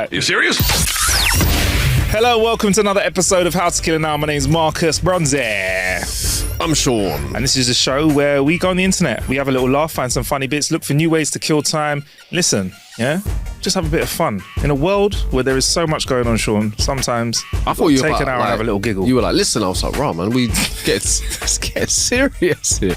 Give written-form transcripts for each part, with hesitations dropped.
right. You serious? Hello, welcome to another episode of How to Kill an Hour. My name's Marcus Bronze. I'm Sean. And this is a show where we go on the internet. We have a little laugh, find some funny bits, look for new ways to kill time. Listen, yeah? Just have a bit of fun. In a world where there is so much going on, Sean, sometimes I thought you were take an hour and have a little giggle. You were like, listen, I was like, right, man, let's get serious here.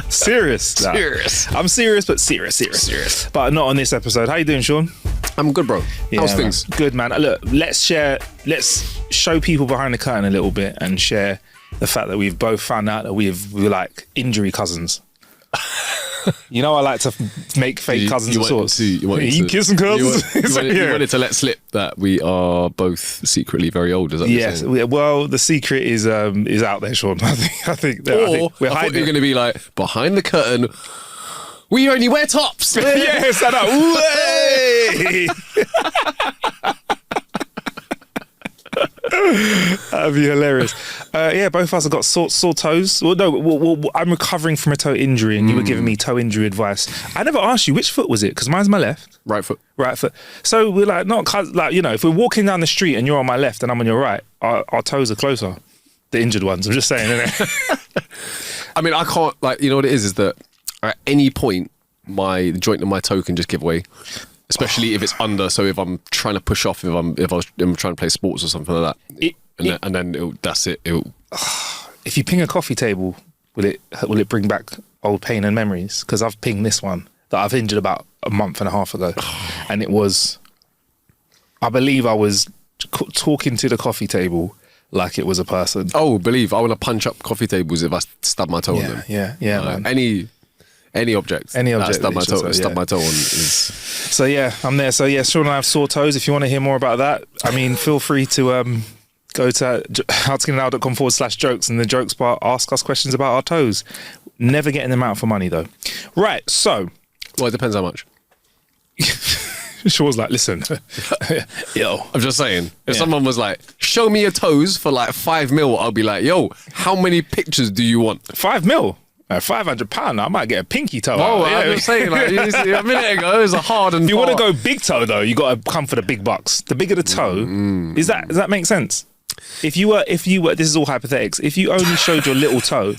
Serious? Nah. Serious. I'm serious, but serious. But not on this episode. How you doing, Sean? I'm good, bro. Yeah, How's man. things? Good, man. Look, let's show people behind the curtain a little bit and share the fact that we've both found out that we're like injury cousins. You know, I like to make fake cousins of sorts. You kissing cousins? You wanted to let slip that we are both secretly very old, is that what you're saying? Well, the secret is out there, Sean. I think we're I thought hiding. you were going to be like, behind the curtain, we only wear tops. Yes, I know. Way! That'd be hilarious. Both of us have got sore toes. Well, no, I'm recovering from a toe injury, and you were giving me toe injury advice. I never asked you which foot was it, because mine's my left. Right foot. So we're like, if we're walking down the street and you're on my left and I'm on your right, our toes are closer. The injured ones. I'm just saying, innit? I mean, I can't, you know what it is that at any point, the joint of my toe can just give way. Especially if it's under, so if I'm trying to push off, if I'm trying to play sports or something like that, and then that's it. If you ping a coffee table, will it bring back old pain and memories? Because I've pinged this one that I've injured about a month and a half ago, and it was, I believe I was talking to the coffee table like it was a person. Oh, I want to punch up coffee tables if I stub my toe on them. Yeah, man. Any object. Stub my toe on is. So yeah, I'm there. So yeah, Sean and I have sore toes. If you want to hear more about that, I mean, feel free to go to howtokillanow.com/jokes, and the jokes part, ask us questions about our toes. Never getting them out for money though. Right. So. Well, it depends how much. Sean's like, listen, yo. I'm just saying, if someone was like, show me your toes for like $5 million, I'll be like, yo, how many pictures do you want? $5 million? £500, I might get a pinky toe. Oh, I'm just saying, like, a minute ago, it was a hard and if you want to go big toe, though, you got to come for the big bucks. The bigger the toe, does that make sense? If you were, this is all hypothetics. If you only showed your little toe,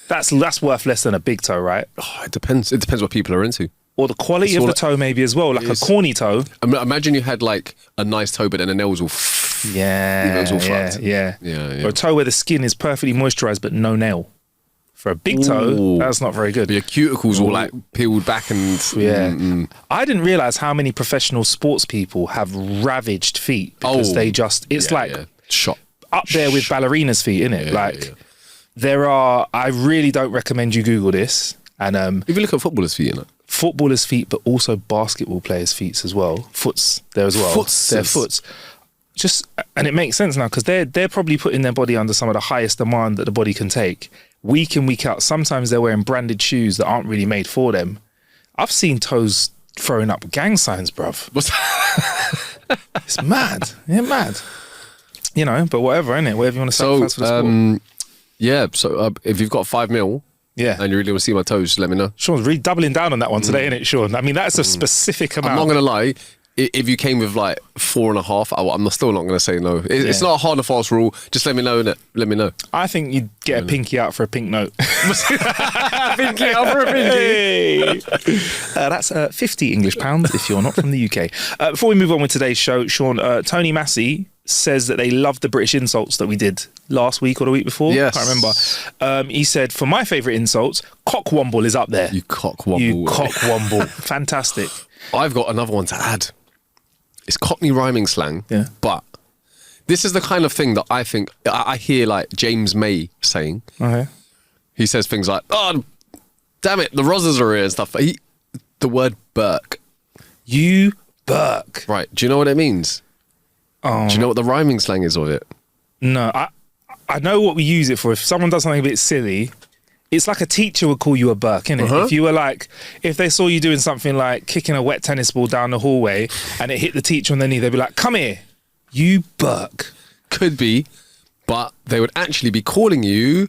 that's worth less than a big toe, right? Oh, it depends. It depends what people are into. Or the quality of the toe, maybe as well, like a corny toe. Imagine you had like a nice toe, but then the nails all. Yeah. Or a toe where the skin is perfectly moisturized, but no nail. For a big toe, that's not very good. Your cuticles all like peeled back and... I didn't realise how many professional sports people have ravaged feet because they just... It's shot up there with ballerinas' feet, innit? There are... I really don't recommend you Google this. And if you look at footballers' feet, footballers' feet, but also basketball players' feet as well. Foots there as well. Their foots. And it makes sense now because they're probably putting their body under some of the highest demand that the body can take. Week in, week out. Sometimes they're wearing branded shoes that aren't really made for them. I've seen toes throwing up gang signs, bruv. It's mad. Yeah, mad. You know, but whatever, innit? Whatever you want to sacrifice for the sport. So if you've got $5 million, and you really want to see my toes, just let me know. Sean's really doubling down on that one today, innit, Sean? I mean, that's a specific amount. I'm not going to lie. If you came with like 4.5, I'm still not going to say no. It's not a hard and fast rule. Just let me know. Let me know. I think you'd get a pinky out for a pink note. Pinky out for a pinky. That's 50 English pounds if you're not from the UK. Before we move on with today's show, Sean, Tony Massey says that they loved the British insults that we did last week or the week before. Yes. I can't remember. He said, for my favourite insults, cockwomble is up there. You cockwomble. Fantastic. I've got another one to add. It's Cockney rhyming slang, but this is the kind of thing that I think I hear like James May saying. Okay. He says things like, "Oh, damn it, the Rozzers are here" and stuff. The word Burke. You Burke. Right. Do you know what it means? Do you know what the rhyming slang is of it? No, I know what we use it for. If someone does something a bit silly, it's like a teacher would call you a Burke, innit? If you were like, if they saw you doing something like kicking a wet tennis ball down the hallway and it hit the teacher on their knee, they'd be like, come here, you Burke. Could be, but they would actually be calling you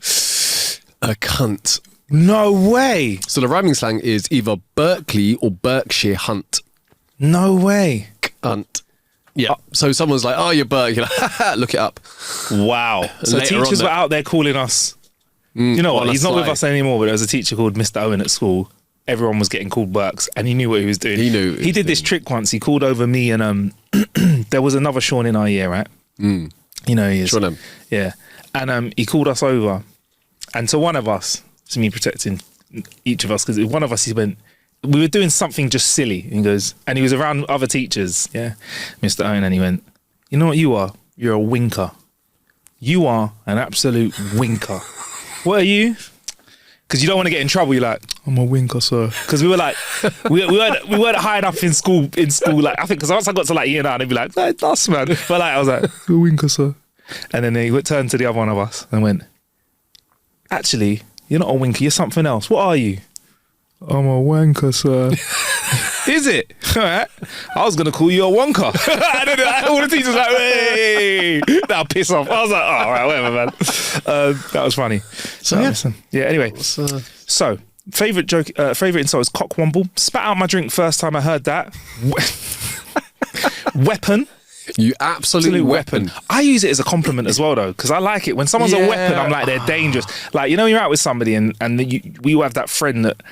a cunt. No way. So the rhyming slang is either Berkeley or Berkshire Hunt. No way. Cunt. Yeah. So someone's like, "Oh, your bird." You're like, "Look it up." Wow. So teachers were out there calling us. You know what? He's not with us anymore, but there was a teacher called Mr. Owen at school. Everyone was getting called Burks, and he knew what he was doing. He knew. He did this trick once. He called over me, and there was another Sean in our year, right? You know he is. Sean M. Yeah. And he called us over, and to one of us, to me protecting each of us, because one of us, he went, we were doing something just silly. And he goes, and he was around other teachers, yeah, Mr. Owen, and he went, "You know what you are? You're a winker. You are an absolute winker." "What are you?" Because you don't want to get in trouble. You're like, "I'm a winker, sir." Because we were like, we weren't high enough in school. Like, I think because once I got to like year 9, they'd be like, "Hey, that's man." But like, I was like, "A winker, sir." And then he turned to the other one of us and went, "Actually, you're not a winker. You're something else. What are you?" "I'm a wanker, sir." "Is it? All right. I was going to call you a wonker." I don't know. All the teachers were like, "Hey." Now piss off. I was like, "Oh, all right, whatever, man." That was funny. So, yeah, anyway. So, favourite joke, favourite insult is cockwomble. Spat out my drink first time I heard that. Weapon. You absolute weapon. I use it as a compliment as well, though, because I like it. When someone's a weapon, I'm like, they're dangerous. Like, you know, you're out with somebody and we all have that friend that,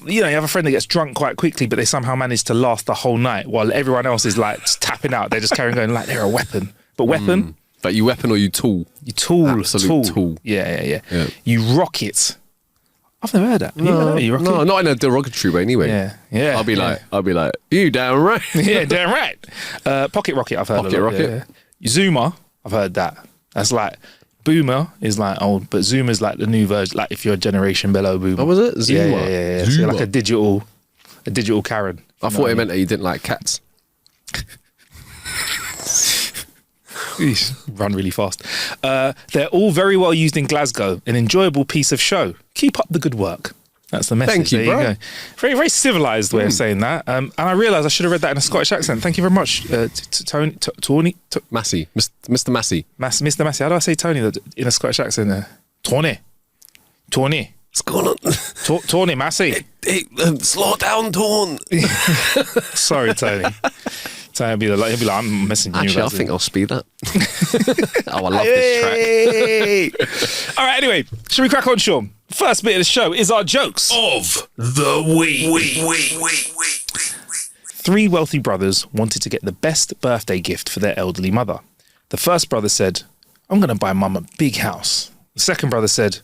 you have a friend that gets drunk quite quickly, but they somehow manage to last the whole night while everyone else is like tapping out. They're just carrying on like they're a weapon. But weapon? Like you weapon or you tool? You tool. Absolute tool. Yeah. You rocket. I've never heard that. No, not in a derogatory way anyway. Yeah. I'll be like, "You damn right." Yeah, damn right. Pocket rocket, I've heard. Pocket rocket. Yeah. Zoomer, I've heard that. That's like, boomer is like old, but Zoomer's like the new version. Like if you're a generation below boomer. What was it? Zoomer. Yeah. So you're like a digital Karen. I thought it meant that you didn't like cats. Run really fast. They're all very well used in Glasgow. An enjoyable piece of show. Keep up the good work. That's the message. Thank you, bro. You go. Very, very civilised way of saying that. And I realised I should have read that in a Scottish accent. Thank you very much, Tony. Massey. Mr. Massey. Mr. Massey. How do I say Tony in a Scottish accent? Tony. What's going on? Tony Massey. Hey, slow down, Tone. Sorry, Tony. So he'll be like, "I'm messing you." Actually, I think I'll speed that. I love this track. All right, anyway, should we crack on, Sean? First bit of the show is our jokes of the week. 3 wealthy brothers wanted to get the best birthday gift for their elderly mother. The first brother said, "I'm going to buy mum a big house." The second brother said,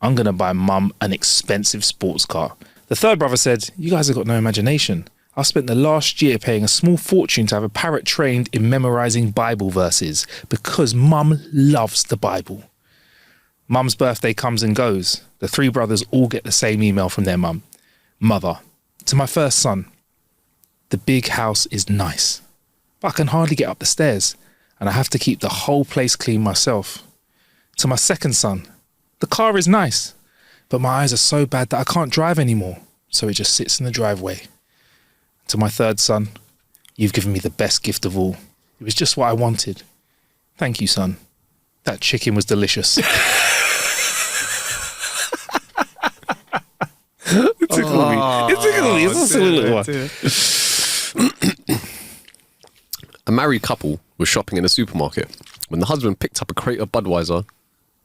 "I'm going to buy mum an expensive sports car." The third brother said, "You guys have got no imagination. I spent the last year paying a small fortune to have a parrot trained in memorising Bible verses because mum loves the Bible." Mum's birthday comes and goes. The 3 brothers all get the same email from their mum. "Mother, to my first son, the big house is nice, but I can hardly get up the stairs and I have to keep the whole place clean myself. To my second son, the car is nice, but my eyes are so bad that I can't drive anymore, so it just sits in the driveway. To my third son, you've given me the best gift of all. It was just what I wanted. Thank you, son. That chicken was delicious." It tickled me. It's a silly little one. A married couple was shopping in a supermarket when the husband picked up a crate of Budweiser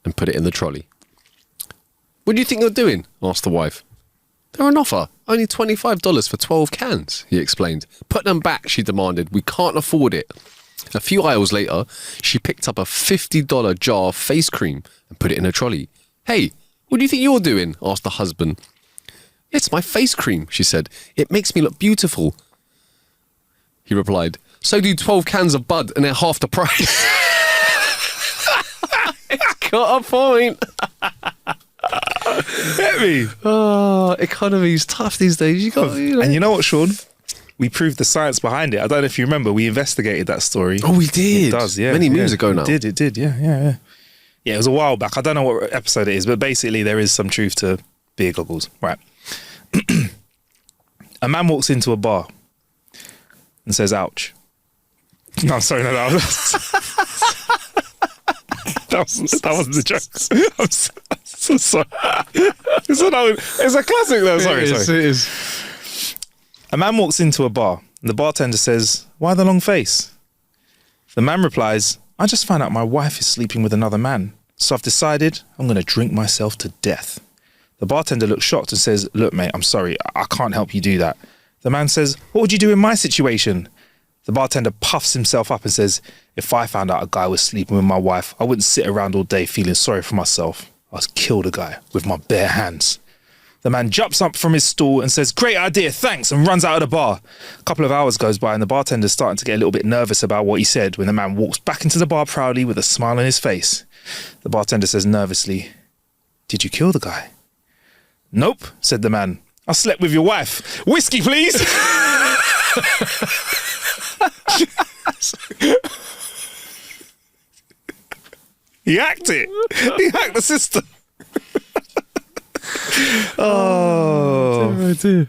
and put it in the trolley. "What do you think you're doing?" asked the wife. "They're on offer. Only $25 for 12 cans, he explained. "Put them back," she demanded. "We can't afford it." A few aisles later, she picked up a $50 jar of face cream and put it in a trolley. "Hey, what do you think you're doing?" asked the husband. "It's my face cream," she said. "It makes me look beautiful." He replied, "So do 12 cans of Bud and they're half the price." It's got a point. Get me. Economy's tough these days. And you know what, Sean? We proved the science behind it. I don't know if you remember, we investigated that story. Oh, we did. It does, yeah. Many moons ago now. It did, yeah. Yeah, it was a while back. I don't know what episode it is, but basically there is some truth to beer goggles. Right. A man walks into a bar and says, "Ouch." No, I'm sorry, no. That wasn't the joke. I'm so sorry. It's a classic though. Sorry. It is. A man walks into a bar and the bartender says, "Why the long face?" The man replies, I just found out my wife is sleeping with another man, so I've decided I'm going to drink myself to death. The bartender looks shocked and says, look, mate, I'm sorry, I can't help you do that. The man says, what would you do in my situation? The bartender puffs himself up and says, if I found out a guy was sleeping with my wife, I wouldn't sit around all day feeling sorry for myself. I'd kill the guy with my bare hands. The man jumps up from his stool and says, great idea, thanks, and runs out of the bar. A couple of hours goes by and the bartender's starting to get a little bit nervous about what he said when the man walks back into the bar proudly with a smile on his face. The bartender says nervously, did you kill the guy? Nope, said the man. I slept with your wife. Whiskey, please. He hacked it. He hacked the system. Oh, dear.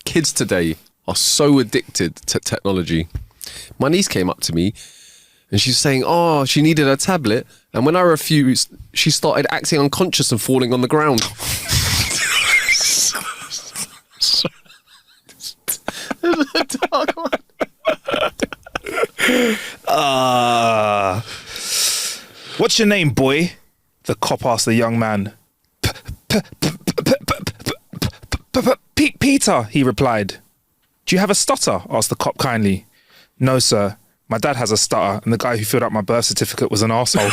Kids today are so addicted to technology. My niece came up to me and she's saying, oh, she needed a tablet. And when I refused, she started acting unconscious and falling on the ground. Dark one. What's your name, boy? The cop asked the young man. Peter, he replied. Do you have a stutter? Asked the cop kindly. No, sir. My dad has a stutter, and the guy who filled out my birth certificate was an arsehole.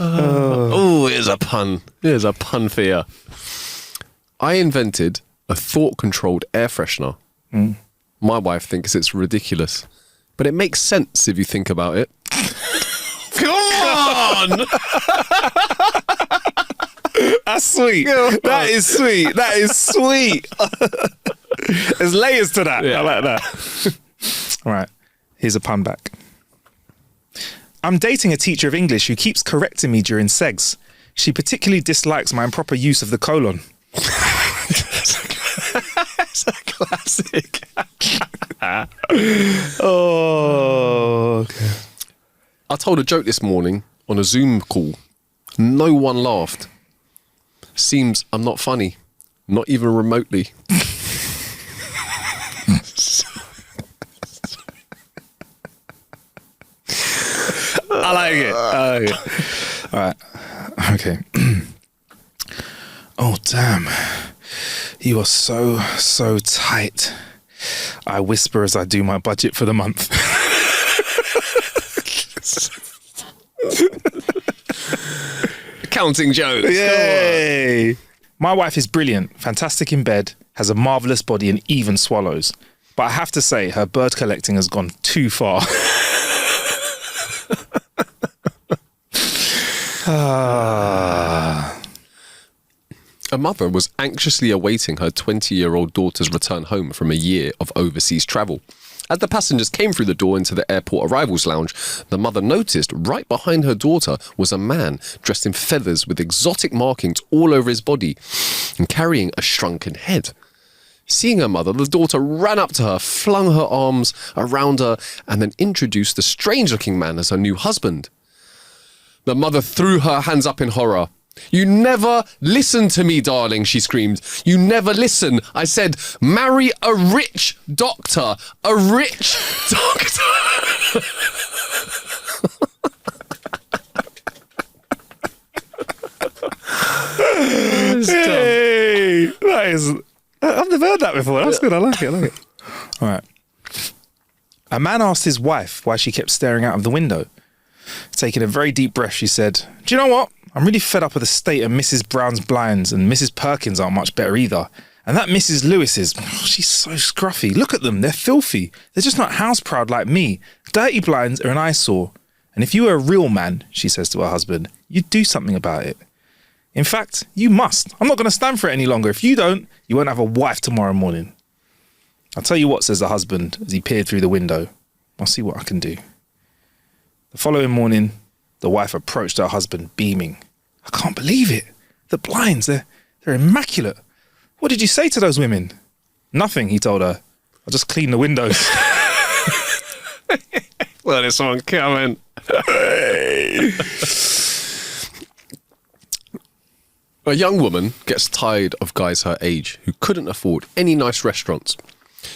Oh, here's a pun. Here's a pun for you. I invented a thought-controlled air freshener. My wife thinks it's ridiculous, but it makes sense if you think about it. Come on! That's sweet. That is sweet. That is sweet. There's layers to that. Yeah. I like that. All right. Here's a pun back. I'm dating a teacher of English who keeps correcting me during segs. She particularly dislikes my improper use of the colon. It's a classic. Oh. Okay. I told a joke this morning on a Zoom call. No one laughed. Seems I'm not funny. Not even remotely. I like it. All right. Okay. Oh, damn. You are so tight. I whisper as I do my budget for the month. Counting jokes. Yay. My wife is brilliant, fantastic in bed, has a marvellous body and even swallows. But I have to say, her bird collecting has gone too far. A mother was anxiously awaiting her 20-year-old daughter's return home from a year of overseas travel. As the passengers came through the door into the airport arrivals lounge, the mother noticed right behind her daughter was a man dressed in feathers with exotic markings all over his body and carrying a shrunken head. Seeing her mother, the daughter ran up to her, flung her arms around her, and then introduced the strange-looking man as her new husband. The mother threw her hands up in horror. You never listen to me, darling, she screamed. You never listen. I said, marry a rich doctor. A rich doctor. Hey, that is... I've never heard that before. That's good. I like it. All right. A man asked his wife why she kept staring out of the window. Taking a very deep breath, she said, do you know what? I'm really fed up with the state of Mrs. Brown's blinds, and Mrs. Perkins aren't much better either. And that Mrs. Lewis's, she's so scruffy. Look at them. They're filthy. They're just not house proud like me. Dirty blinds are an eyesore. And if you were a real man, she says to her husband, you'd do something about it. In fact, you must. I'm not going to stand for it any longer. If you don't, you won't have a wife tomorrow morning. I'll tell you what, says the husband as he peered through the window. I'll see what I can do. The following morning, the wife approached her husband, beaming. I can't believe it. The blinds, they're immaculate. What did you say to those women? Nothing, he told her. I just cleaned the windows. Well, there's someone coming. A young woman gets tired of guys her age who couldn't afford any nice restaurants.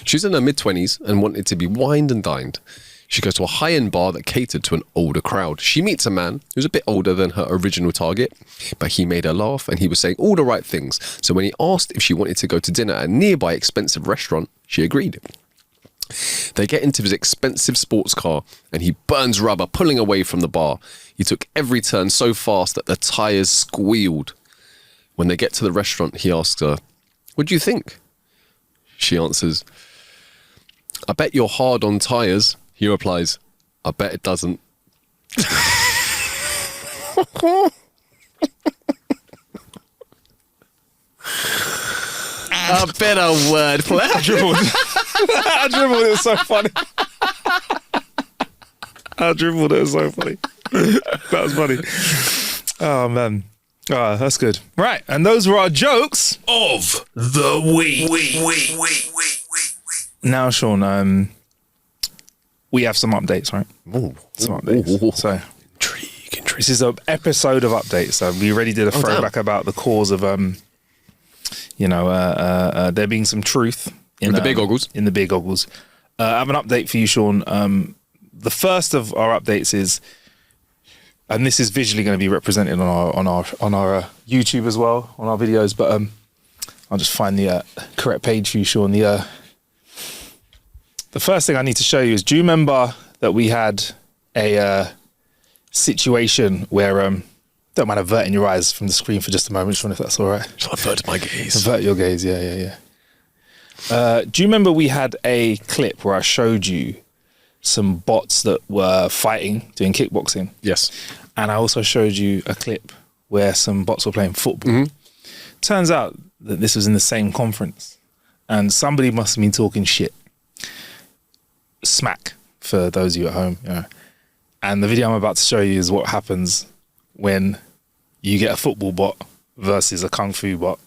She's in her mid-20s and wanted to be wined and dined. She goes to a high-end bar that catered to an older crowd. She meets a man who's a bit older than her original target, but he made her laugh and he was saying all the right things. So when he asked if she wanted to go to dinner at a nearby expensive restaurant, she agreed. They get into his expensive sports car and he burns rubber, pulling away from the bar. He took every turn so fast that the tyres squealed. When they get to the restaurant, he asks her, "What do you think?" She answers, "I bet you're hard on tyres." He replies, "I bet it doesn't." A better wordplay. I dribbled. I dribbled. It was so funny. I dribbled. It was so funny. That was funny. Oh, man. Oh, that's good. Right. And those were our jokes of the week. Now, Sean, we have some updates, right? Ooh. Some updates. Ooh. So, Intrigue. this is an episode of updates. So we already did a throwback about the cause of, there being some truth in the beer goggles. In the beer goggles. I have an update for you, Sean. The first of our updates is, and this is visually going to be represented on our YouTube as well, on our videos. But I'll just find the correct page for you, Sean. The first thing I need to show you is, do you remember that we had a situation where, don't mind averting your eyes from the screen for just a moment, Sean, if that's all right. So I averted my gaze. Avert your gaze, yeah. Do you remember we had a clip where I showed you some bots that were fighting, doing kickboxing? Yes. And I also showed you a clip where some bots were playing football. Mm-hmm. Turns out that this was in the same conference and somebody must have been talking shit. Smack, for those of you at home. And the video I'm about to show you is what happens when you get a football bot versus a kung fu bot.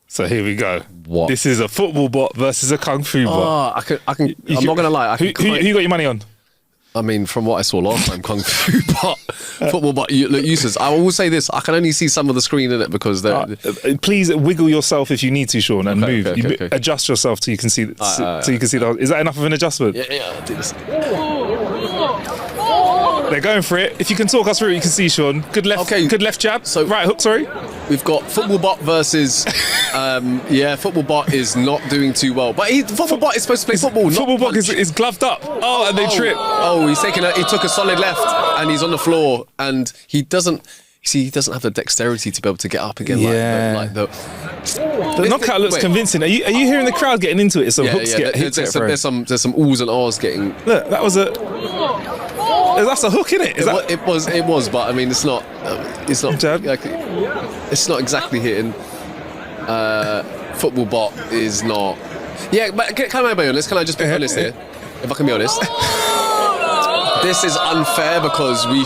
So here we go. What? This is a football bot versus a kung fu bot. I can. I'm not gonna lie. Who you got your money on? I mean, from what I saw last time, kung fu bot, football bot, look useless. I will say this: I can only see some of the screen in it because they're. Please wiggle yourself if you need to, Sean, and move. Okay. Adjust yourself so you can see. So you can see the. Is that enough of an adjustment? Yeah. I'll do this. They're going for it. If you can talk us through it, you can see, Sean. Good left. Okay. Good left jab. So right hook. Sorry. We've got football bot versus. Football bot is not doing too well, but football bot is supposed to play football. Football bot is gloved up. Oh, and they trip. Oh, he took a solid left, and he's on the floor, and he doesn't. He doesn't have the dexterity to be able to get up again. Yeah. The knockout looks convincing. Are you hearing the crowd getting into it? Some hooks get hit. There's some oohs and ahs getting. Look, that's a hook, isn't it? It was, but I mean, it's not. It's not. Jab. It's not exactly hitting. Football bot is not. Yeah, but can I be honest? Can I just be honest here? If I can be honest, this is unfair because we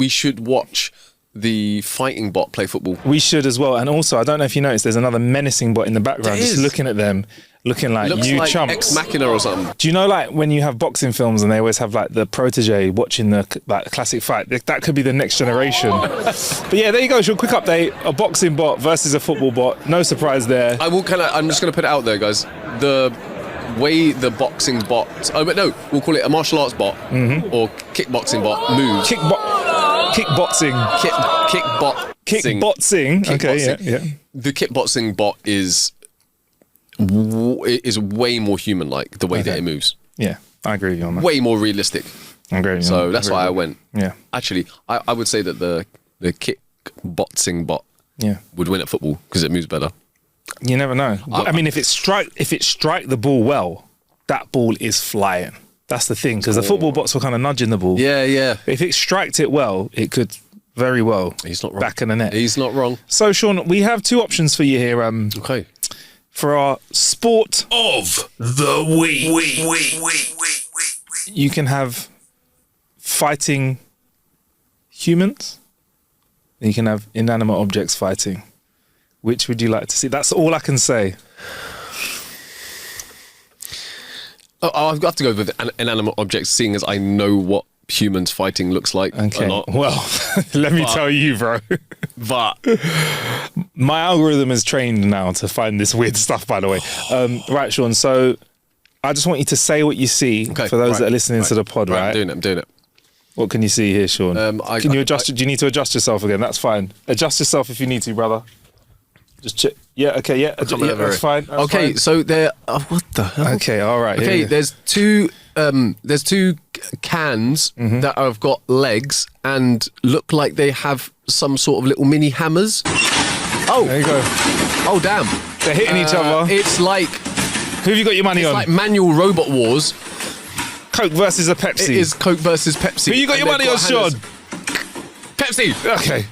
should watch the fighting bot play football. We should as well, and also I don't know if you noticed, there's another menacing bot in the background, just looking at them, looking like looks you like chumps. Ex Machina or something. Do you know, like when you have boxing films and they always have like the protege watching the classic fight? That could be the next generation. But yeah, there you go. Quick update: a boxing bot versus a football bot. No surprise there. I'm just going to put it out there, guys. The way the boxing bot, we'll call it a martial arts bot or kickboxing bot moves. Kickboxing. Okay, yeah. The kickboxing bot is way more human-like the way that it moves. Yeah, I agree with you on that. Way more realistic. I agree with you. So that's why I went. Yeah. Actually, I would say that the kickboxing bot would win at football because it moves better. You never know. I mean, if it strike the ball well, that ball is flying. That's the thing, because the football bots were kind of nudging the ball. Yeah. If it striked it well, it could very well. He's not wrong. Back in the net. He's not wrong. So, Sean, we have two options for you here. Okay. For our sport of the week. You can have fighting humans. And you can have inanimate objects fighting. Which would you like to see? That's all I can say. I've got to go with inanimate objects, seeing as I know what humans fighting looks like a Okay. lot. Well, let me tell you, bro. But My algorithm is trained now to find this weird stuff, by the way. Right, Sean, so I just want you to say what you see Okay, for those right, that are listening to the pod, right? I'm doing it. What can you see here, Sean? Can you adjust? Do you need to adjust yourself again? That's fine. Adjust yourself if you need to, brother. Just check. Yeah, okay, yeah. That's fine. That's Okay, fine. so there. What the hell? Okay, all right. Okay, yeah. there's two cans Mm-hmm. that have got legs and look like they have some sort of little mini hammers. There Oh, you go. oh damn! They're hitting each other. It's like Who have you got your money on? like manual robot wars. Coke versus a Pepsi. It is Coke versus Pepsi. Who you got and your money on, they've Sean? got Pepsi. Okay.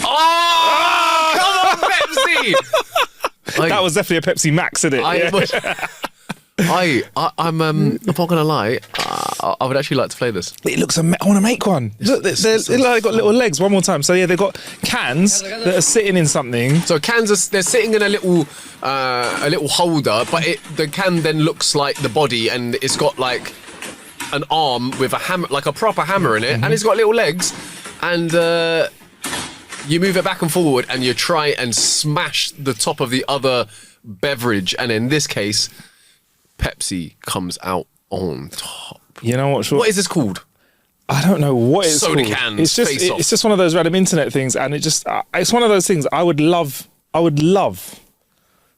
Oh, come on, Pepsi! That was definitely a Pepsi Max, isn't it? I'm not gonna lie. I would actually like to play this. It looks I want to make one. Look, they've got little legs. One more time. So yeah, they've got cans that are sitting in something. So cans they're sitting in a little holder, but the can then looks like the body, and it's got like an arm with a hammer, like a proper hammer in it, and it's got little legs, and you move it back and forward, and you try and smash the top of the other beverage, and in this case, Pepsi comes out on top. You know what? Sean? What is this called? I don't know what it's Soda called. cans, It's just face off. it's just one of those random internet things, and it's one of those things I would love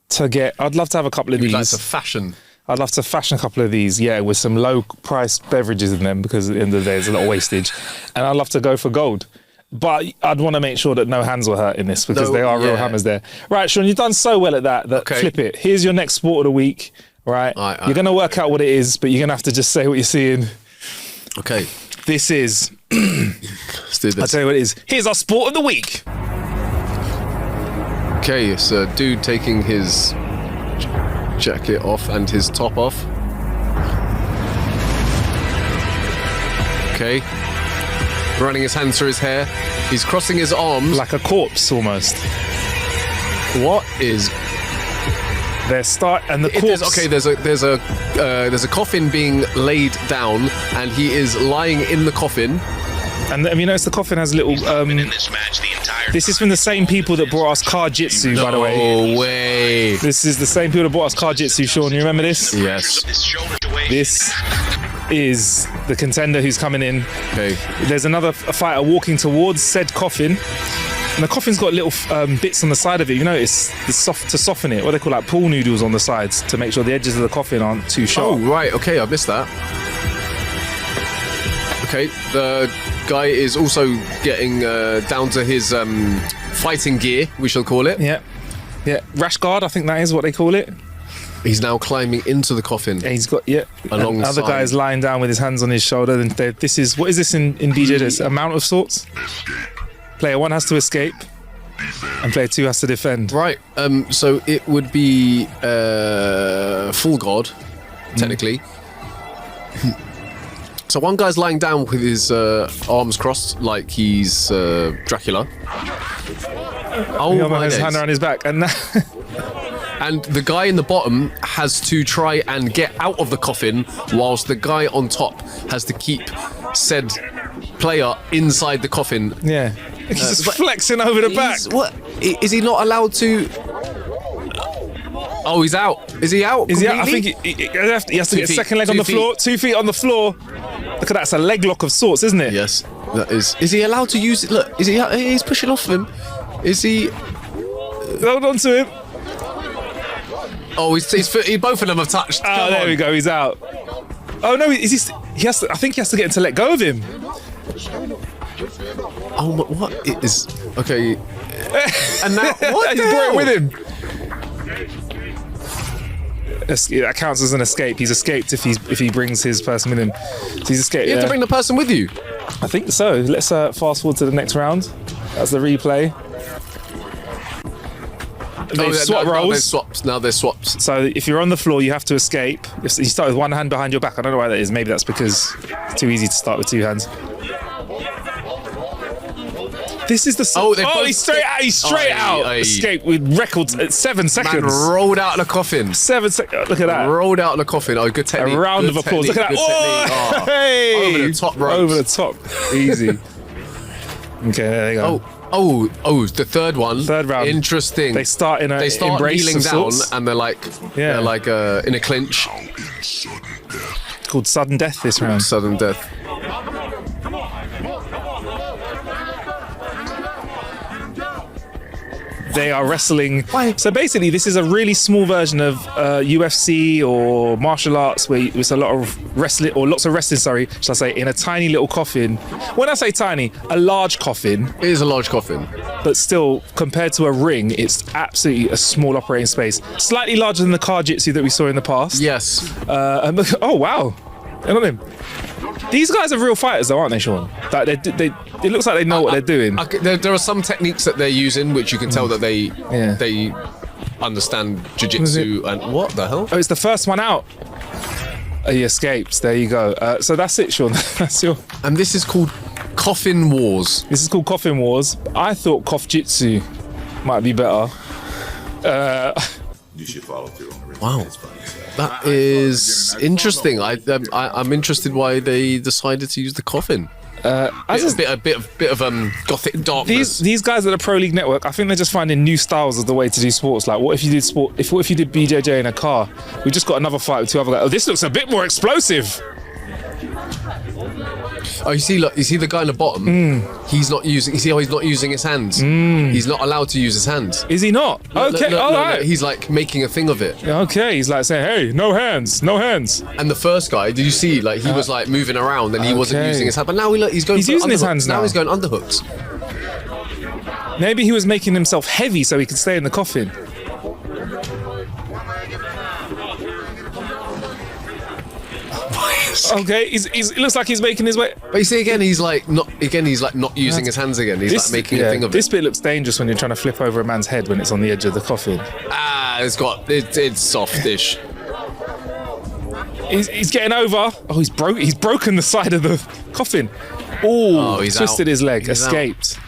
to get. I'd love to have a couple of You'd like these. to fashion. I'd love to fashion a couple of these, yeah, with some low-priced beverages in them, because at the end of the day, there's a lot of wastage. And I'd love to go for gold. But I'd want to make sure that no hands were hurt in this, because No, they are real yeah. hammers there. Right, Sean, you've done so well at that Okay. flip it. Here's your next sport of the week, right? You're going to work out what it is, but you're going to have to just say what you're seeing. Okay, This is, let's do I'll this. tell you what it is. Here's our sport of the week. Okay, it's a dude taking his jacket off and his top off. Okay. Running his hands through his hair. He's crossing his arms. Like a corpse, almost. What is... There's the corpse. There's a coffin being laid down, and he is lying in the coffin. And have you noticed the coffin has little... this is from the same people that brought us car jitsu, by the way. No way. This is the same people that brought us car jitsu, Sean. You remember this? Yes. This is the contender who's coming in. Okay. There's another fighter walking towards said coffin. And the coffin's got little bits on the side of it. You notice to soften it. What they call like pool noodles on the sides to make sure the edges of the coffin aren't too sharp. Oh, right. Okay, I missed that. Okay, the guy is also getting down to his fighting gear, we shall call it. Yeah. Rash guard, I think that is what they call it. He's now climbing into the coffin. And he's got Alongside. Another guy's lying down with his hands on his shoulder. And this is what is this in BJ? There's a mount of sorts. Player 1 has to escape, and player 2 has to defend. Right. So it would be full god, technically. So one guy's lying down with his arms crossed, like he's Dracula. Oh Got my his days. hand around his back, and And the guy in the bottom has to try and get out of the coffin, whilst the guy on top has to keep said player inside the coffin. yeah, he's just but flexing over the back. What? Is he not allowed to... Oh, he's out. Is he out? Is he out? I completely? think he has to 2 get feet, second leg on 2 the floor, 2 feet on the floor. Look at that, it's a leg lock of sorts, isn't it? Yes, that is. Is he allowed to use it? Look, is he? He's pushing off him. Is he? Hold on to him. Oh, both of them have touched. Oh, Come there on. we go. He's out. Oh no, is he? He has to. I think he has to get him to let go of him. Oh, what? It is okay. And now what? He's the brought hell? it with him. That counts as an escape. He's escaped if he brings his person with him. So he's escaped. You have to bring the person with you. I think so. Let's fast forward to the next round. That's the replay. They've swapped roles. Now they're swapped. So if you're on the floor, you have to escape. You start with one hand behind your back. I don't know why that is. Maybe that's because it's too easy to start with two hands. This is the... he's straight out. Escape with records at 7 seconds. Man rolled out of the coffin. 7 seconds. Look at that. Rolled out of the coffin. Oh, good technique. A round of applause. Look at that. Oh, hey. Over the top ropes. Over the top. Easy. Okay, there you go. The thd one. Third round. Interesting. They start embrace kneeling down, sorts. and they're like in a clinch. It's called sudden death this round. Sudden death. They are wrestling. So basically, this is a really small version of UFC or martial arts where it's a lot of wrestling, or lots of wrestling, should I say, in a tiny little coffin. When I say tiny, a large coffin. It is a large coffin. But still, compared to a ring, it's absolutely a small operating space. Slightly larger than the car jitsu that we saw in the past. Yes. And look, oh, wow. Look at him. These guys are real fighters, though, aren't they, Sean? Like it looks like they know what they're doing. There are some techniques that they're using which you can tell that they understand jiu-jitsu and what the hell? Oh, it's the first one out. He escapes. There you go. So that's it, Sean. That's your. And this is called Coffin Wars. This is called Coffin Wars. I thought Kof Jitsu might be better. You should follow through on the Wow. That is interesting. I'm interested why they decided to use the coffin. A bit of gothic darkness. These guys at the Pro League Network, I think they're just finding new styles of the way to do sports. Like, what if you did what if you did BJJ in a car? We just got another fight with two other guys. Oh, this looks a bit more explosive. Oh, you see the guy in the bottom. He's not using. You see how he's not using his hands. He's not allowed to use his hands. Is he not? Okay, all right. He's like making a thing of it. Okay, he's like saying, "Hey, no hands, no hands." And the first guy, did you see? Like he was like moving around and he wasn't using his hand. But now he's going. He's using his hands now. Now he's going underhooks. Maybe he was making himself heavy so he could stay in the coffin. Okay, it looks like he's making his way. But you see, again, he's like not using his hands again. He's like making a thing of it. This bit looks dangerous when you're trying to flip over a man's head when it's on the edge of the coffin. It's softish. He's getting over. Oh, he's broken the side of the coffin. Oh, he's twisted his leg. Escaped.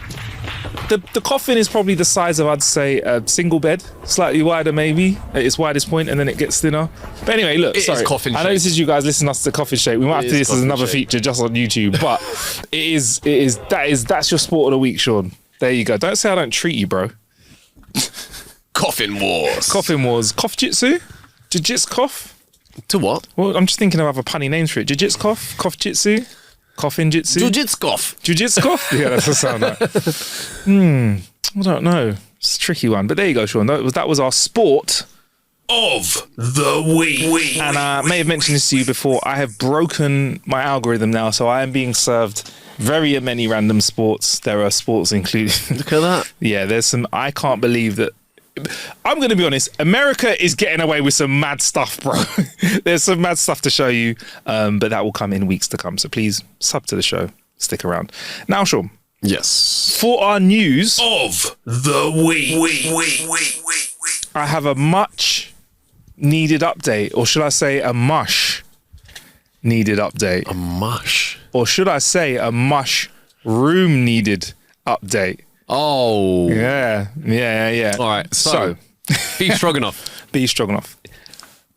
The coffin is probably the size of, I'd say, a single bed, slightly wider maybe at its widest point, and then it gets thinner. But anyway, look, sorry. I know this is you guys listening to us to coffin shape. We might have to do this as another feature just on YouTube, but that's your sport of the week, Sean. There you go. Don't say I don't treat you, bro. Coffin Wars. Coffin Wars. Kof Jitsu? Jiu-Jitsu Kof? To what? Well, I'm just thinking of other punny names for it. Jiu-Jitsu Kof? Kof Jitsu? Coffin Jitsu? Jiu-Jitsu Kof. Jiu-Jitsu Kof? Yeah, that's the sound like. I don't know. It's a tricky one. But there you go, Sean. That was our sport of the week. And I may have mentioned this to you before. I have broken my algorithm now, so I am being served very many random sports. There are sports included. Look at that. Yeah, there's some. I can't believe that. I'm going to be honest. America is getting away with some mad stuff, bro. There's some mad stuff to show you, but that will come in weeks to come. So please sub to the show. Stick around. Now, Sean. Yes. For our news of the week. I have a much needed update, or should I say a mush needed update? A mush? Or should I say a MushRoom needed update? Oh. Yeah. All right. So beef stroganoff. Beef stroganoff.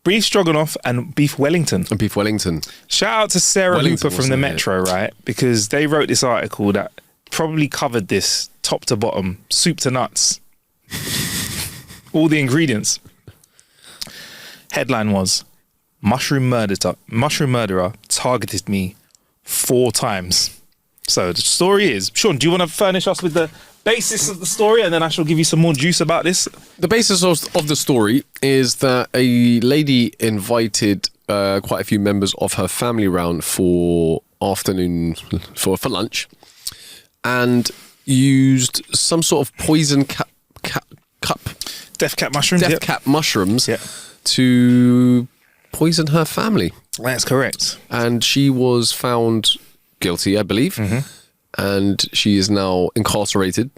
Beef stroganoff and beef Wellington. And beef Wellington. Shout out to Sarah Hooper from the Metro, right? Because they wrote this article that probably covered this top to bottom, soup to nuts. All the ingredients. Headline was, mushroom murderer targeted me 4 times. So the story is, Sean, do you want to furnish us with the basis of the story, and then I shall give you some more juice about this? The basis of the story is that a lady invited quite a few members of her family round for afternoon for lunch, and used some sort of poison death cap mushrooms to poison her family. That's correct. And she was found guilty, I believe. And she is now incarcerated.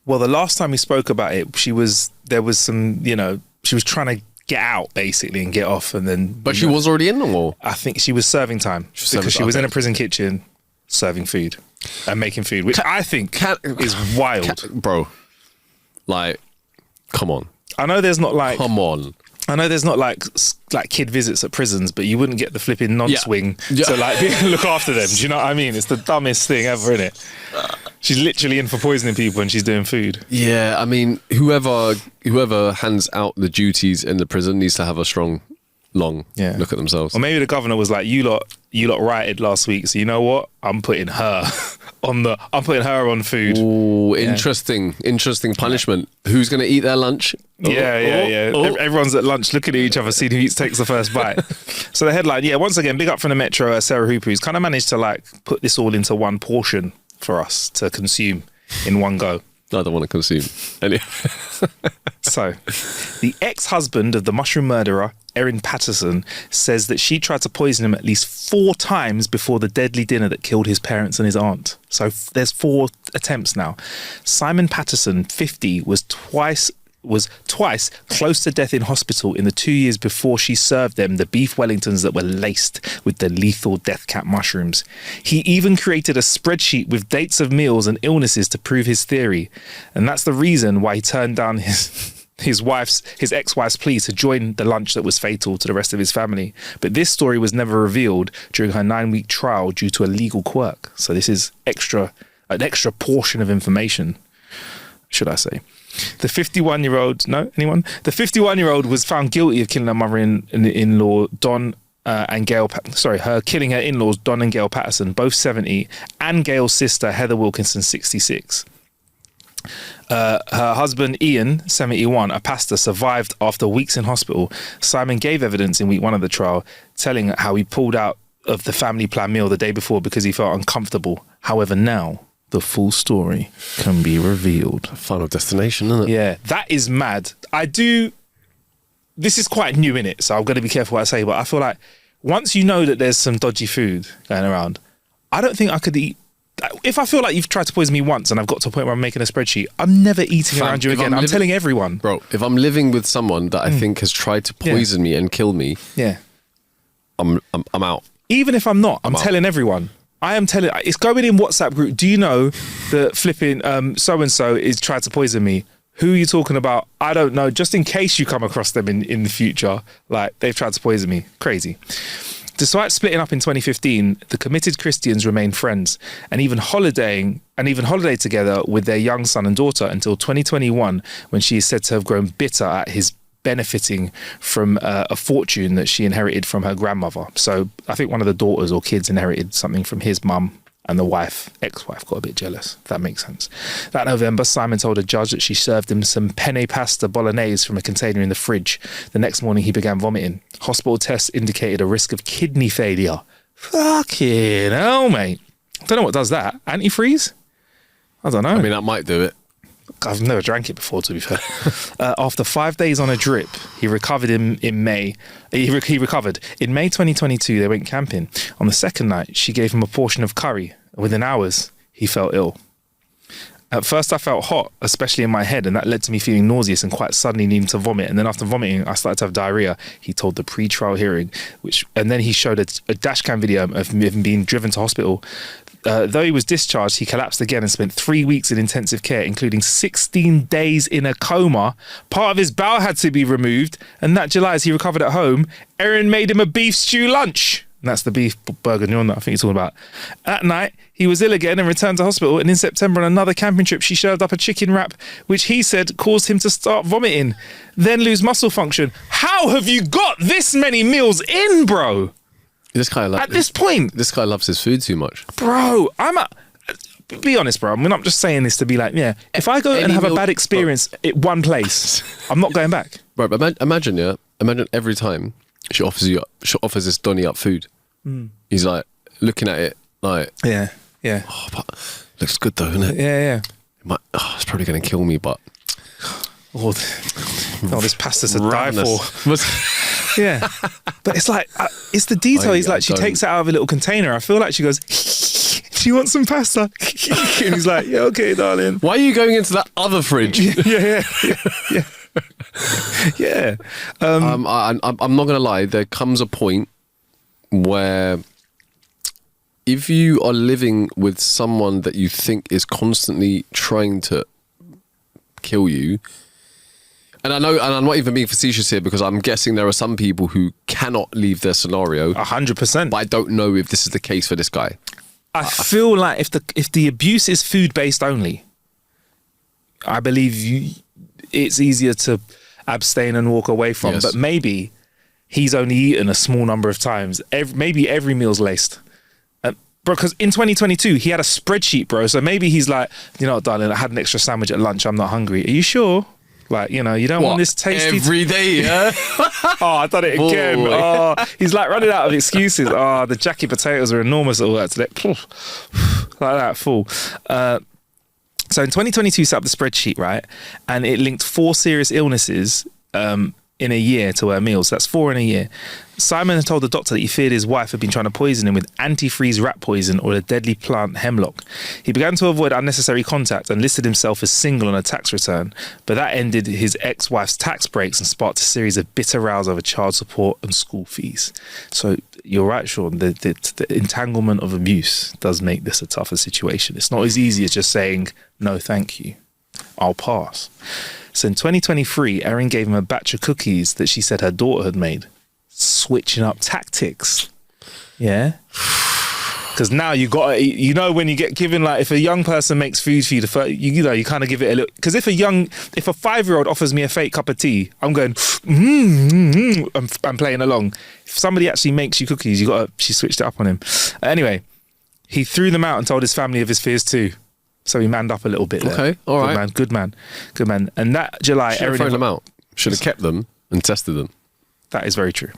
Well, the last time we spoke about it, she was trying to get out basically and get off, and then. But she was already in the wall. I think she was serving time because she was in a prison kitchen. serving food and making food, which I think is wild. Bro, like, come on. I know there's not like... Come on. I know there's not like kid visits at prisons, but you wouldn't get the flipping nonce wing to like look after them. Do you know what I mean? It's the dumbest thing ever, isn't it? She's literally in for poisoning people and she's doing food. Yeah, I mean, whoever hands out the duties in the prison needs to have a strong, long look at themselves. Or maybe the governor was like, you lot rioted last week, so you know what? I'm putting her on food. Ooh, interesting punishment. Who's going to eat their lunch? Yeah. Everyone's at lunch looking at each other, seeing who takes the first bite. So the headline, once again, big up from the Metro, Sarah Hooper, who's kind of managed to like put this all into one portion for us to consume in one go. I don't want to consume any. So, the ex-husband of the mushroom murderer, Erin Patterson, says that she tried to poison him at least 4 times before the deadly dinner that killed his parents and his aunt. So there's 4 attempts now. Simon Patterson, 50, was twice close to death in hospital in the 2 years before she served them the beef Wellingtons that were laced with the lethal death cap mushrooms. He even created a spreadsheet with dates of meals and illnesses to prove his theory. And that's the reason why he turned down his ex-wife's plea to join the lunch that was fatal to the rest of his family. But this story was never revealed during her 9-week trial due to a legal quirk. So this is an extra portion of information, should I say. The 51-year-old was found guilty of killing her mother-in-law, Don and Gail. Her killing her in-laws, Don and Gail Patterson, both 70, and Gail's sister, Heather Wilkinson, 66. Her husband, Ian, 71, a pastor, survived after weeks in hospital. Simon gave evidence in week 1 of the trial, telling how he pulled out of the family plan meal the day before because he felt uncomfortable. However, now the full story can be revealed. Final destination, isn't it? Yeah, that is mad. This is quite new in it, so I'm going to be careful what I say, but I feel like once you know that there's some dodgy food going around, I don't think I could eat. If I feel like you've tried to poison me once and I've got to a point where I'm making a spreadsheet, I'm never eating around you again. I'm telling everyone. Bro, if I'm living with someone that I think has tried to poison me and kill me, I'm out. Even if I'm not, I'm telling everyone. I am telling, it's going in WhatsApp group. Do you know that flipping so-and-so is trying to poison me? Who are you talking about? I don't know. Just in case you come across them in the future, like they've tried to poison me. Crazy. Despite splitting up in 2015, the committed Christians remain friends and even holidayed together with their young son and daughter until 2021, when she is said to have grown bitter at his benefiting from a fortune that she inherited from her grandmother. So I think one of the daughters or kids inherited something from his mum, and the ex-wife got a bit jealous, if that makes sense. That November, Simon told a judge that she served him some penne pasta bolognese from a container in the fridge. The next morning, he began vomiting. Hospital tests indicated a risk of kidney failure. Fucking hell, mate. I don't know what does that. Antifreeze? I don't know. I mean, that might do it. I've never drank it before, to be fair. After 5 days on a drip, he recovered in May. He recovered. In May 2022, they went camping. On the second night, she gave him a portion of curry. Within hours, he felt ill. At first, I felt hot, especially in my head, and that led to me feeling nauseous and quite suddenly needing to vomit. And then after vomiting, I started to have diarrhea, he told the pre-trial hearing. And then he showed a dash cam video of him being driven to hospital. Though he was discharged, he collapsed again and spent 3 weeks in intensive care, including 16 days in a coma. Part of his bowel had to be removed, and that July, as he recovered at home, Erin made him a beef stew lunch. And that's the beef bourguignon that I think you're talking about. At night, he was ill again and returned to hospital. And in September, on another camping trip, she served up a chicken wrap, which he said caused him to start vomiting, then lose muscle function. How have you got this many meals in, bro? At this point, this guy loves his food too much, bro. Be honest, bro. I mean, I'm just saying this to be like, if I go and have a bad experience at one place, I'm not going back, bro. But imagine every time she offers this Donny up food, he's like looking at it like, yeah. Oh, but looks good though, isn't it? Yeah. It's probably gonna kill me, but this pasta's to die for. Yeah, but it's like it's the detail. She takes it out of a little container. I feel like she goes, "Do you want some pasta?" And he's like, "Yeah, okay, darling." Why are you going into that other fridge? Yeah. I'm not gonna lie. There comes a point where, if you are living with someone that you think is constantly trying to kill you, and I know, and I'm not even being facetious here because I'm guessing there are some people who cannot leave their scenario. 100%. But I don't know if this is the case for this guy. I feel like if the abuse is food based only, I believe it's easier to abstain and walk away from. Yes. But maybe he's only eaten a small number of times. Maybe every meal's laced. Because in 2022, he had a spreadsheet, bro. So maybe he's like, you know what, darling, I had an extra sandwich at lunch. I'm not hungry. Are you sure? Like, you know, you don't want this tasty... Every day, yeah? Oh, I done it again. Oh, he's like running out of excuses. Oh, the Jackie potatoes are enormous at all that today. Like that, full. So in 2022, he set up the spreadsheet, right? And it linked 4 serious illnesses in a year to her meals. That's 4 in a year. Simon had told the doctor that he feared his wife had been trying to poison him with antifreeze rat poison or the deadly plant hemlock. He began to avoid unnecessary contact and listed himself as single on a tax return, but that ended his ex-wife's tax breaks and sparked a series of bitter rows over child support and school fees. So you're right, Sean, the entanglement of abuse does make this a tougher situation. It's not as easy as just saying, no, thank you, I'll pass. So in 2023, Erin gave him a batch of cookies that she said her daughter had made. Switching up tactics. Yeah. Because now you got to, you know, when you get given, like, if a young person makes food for you, you know, you kind of give it a little. Because if a 5-year-old offers me a fake cup of tea, I'm going, I'm playing along. If somebody actually makes you cookies, she switched it up on him. Anyway, he threw them out and told his family of his fears too. So he manned up a little bit there. Okay, all right. Good man. And that July, Should have thrown them out. Should have kept them and tested them. That is very true.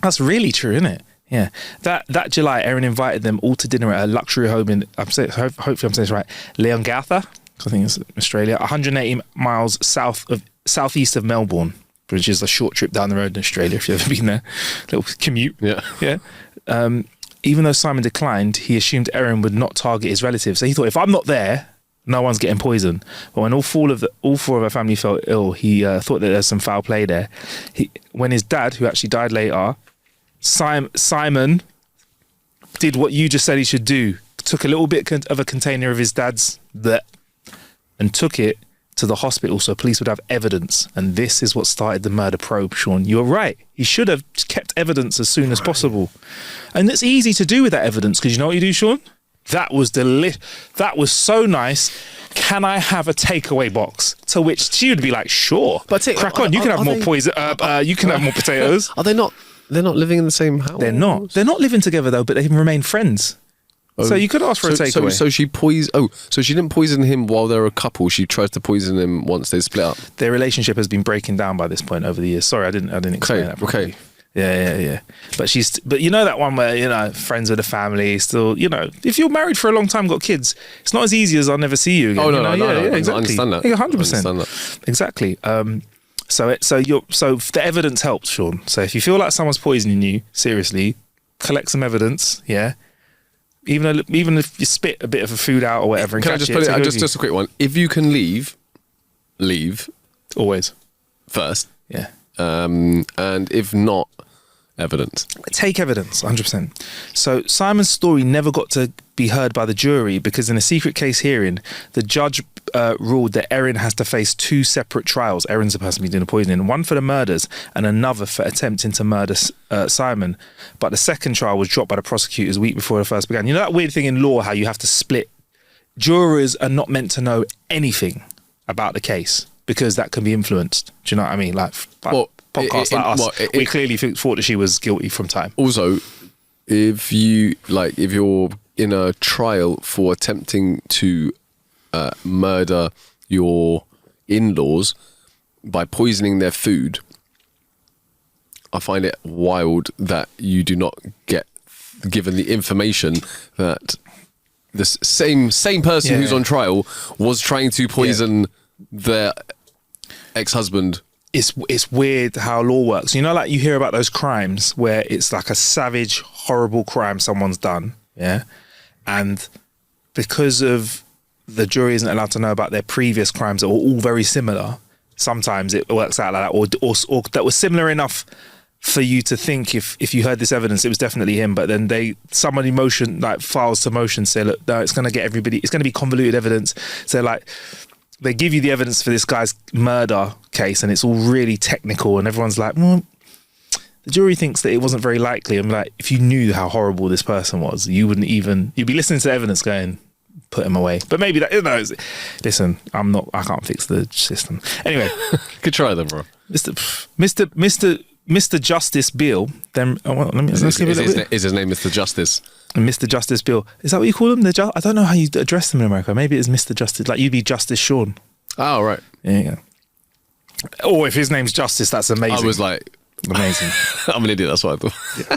That's really true, isn't it? Yeah. That July, Erin invited them all to dinner at a luxury home in, hopefully I'm saying this right, Leongatha, I think it's Australia, 180 miles southeast of Melbourne, which is a short trip down the road in Australia if you've ever been there. Little commute. Yeah. Even though Simon declined, he assumed Erin would not target his relatives. So he thought, if I'm not there, no one's getting poisoned. But when all 4 of her family felt ill, he thought that there's some foul play there. When his dad, who actually died later, Simon did what you just said he should do. Took a little bit of a container of his dad's and took it to the hospital so police would have evidence. And this is what started the murder probe, Sean. You're right. He should have kept evidence as soon as possible. And it's easy to do with that evidence because you know what you do, Sean? That was that was so nice. Can I have a takeaway box? To which she would be like, sure. But crack on. You can have more poison. You can have more potatoes. Are they not? They're not living in the same house. They're not. They're not living together though, but they remain friends. Oh. So you could ask for a takeaway. So she so she didn't poison him while they're a couple. She tries to poison him once they split up. Their relationship has been breaking down by this point over the years. Sorry, I didn't explain that properly. Okay. Yeah. But you know that one where, you know, friends with the family, still, you know, if you're married for a long time, got kids, it's not as easy as I'll never see you again. Oh no, exactly. I understand that. Yeah, 100%. Exactly. So the evidence helps, Sean. So if you feel like someone's poisoning you, seriously, collect some evidence. Yeah. Even if you spit a bit of a food out or whatever, and can I just put it just a quick one? If you can leave always first. Yeah. And if not, evidence. Take evidence, 100%. So Simon's story never got to be heard by the jury because in a secret case hearing, the judge ruled that Erin has to face 2 separate trials. Erin's the person doing the poisoning, one for the murders and another for attempting to murder Simon. But the second trial was dropped by the prosecutors a week before the first began. You know that weird thing in law, how you have to split? Jurors are not meant to know anything about the case because that can be influenced. Do you know what I mean? Like podcasts like us, we clearly thought that she was guilty from time. Also, if you're in a trial for attempting to murder your in-laws by poisoning their food, I find it wild that you do not get given the information that the same person who's on trial was trying to poison their ex-husband. It's weird how law works. You know, like you hear about those crimes where it's like a savage, horrible crime someone's done, yeah? And because of the jury isn't allowed to know about their previous crimes that were all very similar, sometimes it works out like that, or that was similar enough for you to think if you heard this evidence, it was definitely him. But then somebody files to motion say, look, no, it's going to get everybody. It's going to be convoluted evidence. So like, they give you the evidence for this guy's murder case, and it's all really technical, and everyone's like, well, the jury thinks that it wasn't very likely. I'm like, if you knew how horrible this person was, you'd be listening to the evidence going, put him away. But maybe that, listen, I can't fix the system. Anyway. Good try then, bro. Mr. Justice Bill, then, Is his name Mr. Justice? Mr. Justice Bill. Is that what you call him? I don't know how you address them in America. Maybe it's Mr. Justice, like you'd be Justice Sean. Oh, right. Yeah. Or if his name's Justice, that's amazing. I was like... Amazing. I'm an idiot, that's what I thought. Yeah.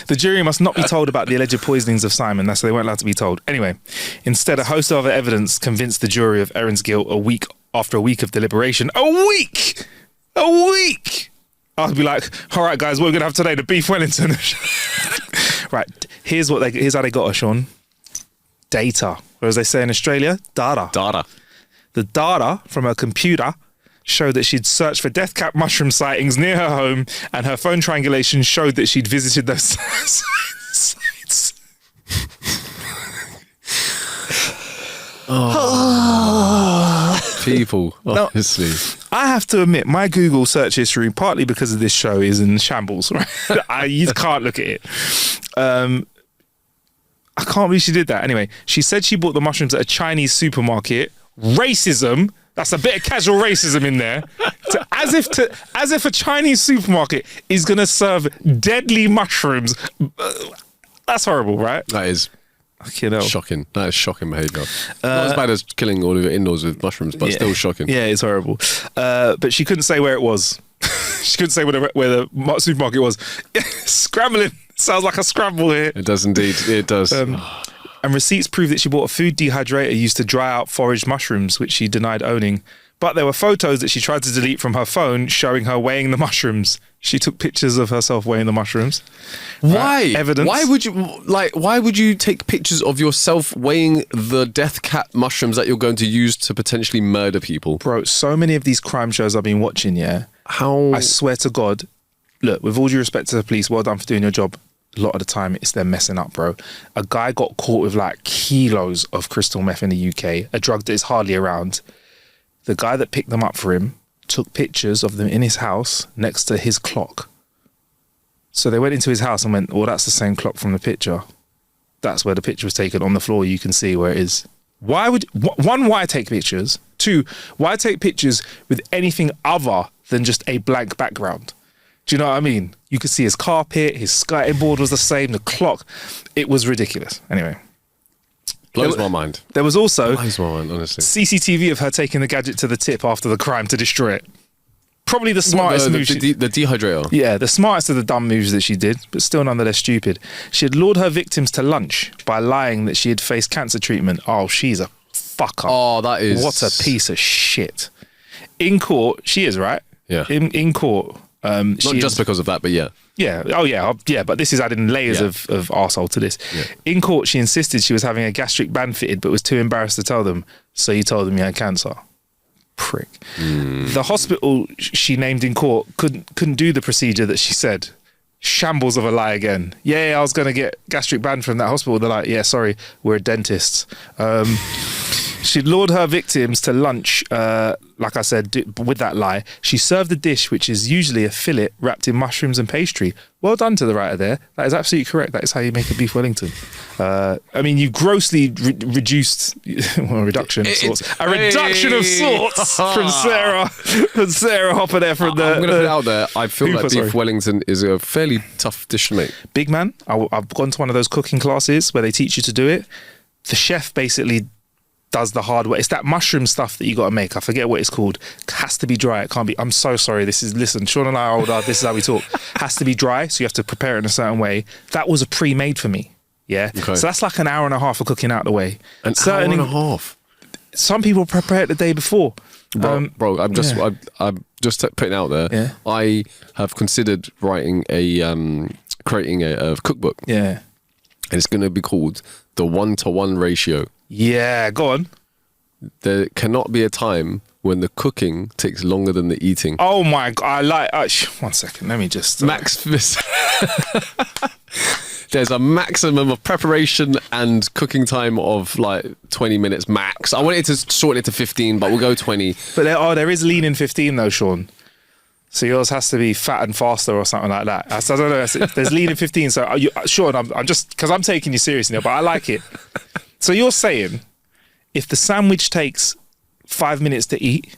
The jury must not be told about the alleged poisonings of Simon. That's they weren't allowed to be told. Anyway, instead, a host of other evidence convinced the jury of Erin's guilt after a week of deliberation. A week! I'd be like, all right, guys, what we're going to have today? The beef Wellington. Right, here's how they got her, Sean. Data. Or as they say in Australia, data. The data from her computer showed that she'd searched for death cap mushroom sightings near her home, and her phone triangulation showed that she'd visited those sites. People, honestly. Now, I have to admit, my Google search history, partly because of this show, is in shambles. Right? You can't look at it. I can't believe she did that. Anyway, she said she bought the mushrooms at a Chinese supermarket. Racism. That's a bit of casual racism in there. As if a Chinese supermarket is going to serve deadly mushrooms. That's horrible, right? That is shocking. That is shocking behaviour. Not as bad as killing all of it indoors with mushrooms, but still shocking. Yeah, it's horrible. But she couldn't say where it was. She couldn't say where the supermarket was. Scrambling. Sounds like a scramble here. It does indeed. It does. And receipts prove that she bought a food dehydrator used to dry out foraged mushrooms, which she denied owning. But there were photos that she tried to delete from her phone showing her weighing the mushrooms. She took pictures of herself weighing the mushrooms. Why? Evidence. Why would you take pictures of yourself weighing the death cap mushrooms that you're going to use to potentially murder people? Bro, so many of these crime shows I've been watching, yeah. How? I swear to God, look, with all due respect to the police, well done for doing your job. A lot of the time, it's them messing up, bro. A guy got caught with like kilos of crystal meth in the UK, a drug that is hardly around. The guy that picked them up for him took pictures of them in his house next to his clock. So they went into his house and went, well, that's the same clock from the picture. That's where the picture was taken on the floor. You can see where it is. Why take pictures? 2, why take pictures with anything other than just a blank background? Do you know what I mean? You could see his carpet, his skirting board was the same, the clock. It was ridiculous. Anyway. Blows my mind. There was also Blows my mind, honestly. CCTV of her taking the gadget to the tip after the crime to destroy it. Probably the smartest move. The dehydrator? Yeah, the smartest of the dumb moves that she did, but still nonetheless stupid. She had lured her victims to lunch by lying that she had faced cancer treatment. Oh, she's a fucker. Oh, that is... What a piece of shit. In court, she is, right? Yeah. In court... Not just because of that, but yeah. Yeah. Oh, yeah. Yeah. But this is adding layers of arsehole to this. Yeah. In court, she insisted she was having a gastric band fitted, but was too embarrassed to tell them. So you told them you had cancer. Prick. The hospital she named in court couldn't do the procedure that she said. Shambles of a lie again. Yeah, I was going to get gastric band from that hospital. They're like, yeah, sorry, we're dentists. She lured her victims to lunch, like I said, with that lie. She served a dish, which is usually a fillet wrapped in mushrooms and pastry. Well done to the writer there. That is absolutely correct. That is how you make a beef Wellington. I mean, you grossly reduced, well, a reduction of sorts from Sarah Hopper there from the... I'm going to put it out there. I feel like beef Wellington is a fairly tough dish to make. Big man, I've gone to one of those cooking classes where they teach you to do it. The chef basically does the hard work. It's that mushroom stuff that you got to make. I forget what it's called. It has to be dry. It can't be. I'm so sorry. Listen, Sean and I are older. This is how we talk. Has to be dry, so you have to prepare it in a certain way. That was a pre-made for me. Yeah. Okay. So that's like an hour and a half of cooking out the way. An hour and a half? Some people prepare it the day before. Bro, I'm just putting it out there. Yeah. I have considered writing creating a cookbook. Yeah. And it's going to be called The 1-to-1 Ratio. Yeah, go on. there cannot be a time when the cooking takes longer than the eating. Oh my God. I like, 1 second. Let me just. There's a maximum of preparation and cooking time of like 20 minutes max. I wanted to shorten it to 15, but we'll go 20. But there is lean in 15 though, Sean. So yours has to be fat and faster or something like that. I don't know. There's lean in 15. So Sean, I'm just, because I'm taking you seriously now, but I like it. So you're saying if the sandwich takes 5 minutes to eat,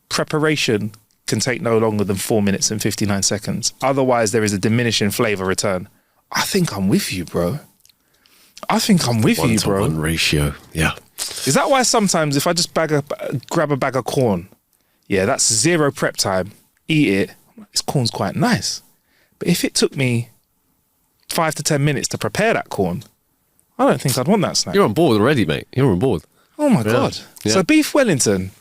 preparation can take no longer than 4 minutes and 59 seconds. Otherwise, there is a diminishing flavour return. I think I'm with you, bro. I think I'm with you, bro. 1-to-1 ratio. Yeah. Is that why sometimes if I just grab a bag of corn, yeah, that's 0 prep time, eat it, this corn's quite nice. But if it took me 5 to 10 minutes to prepare that corn, I don't think I'd want that snack. You're on board already, mate. You're on board. Oh my God. Yeah. So beef Wellington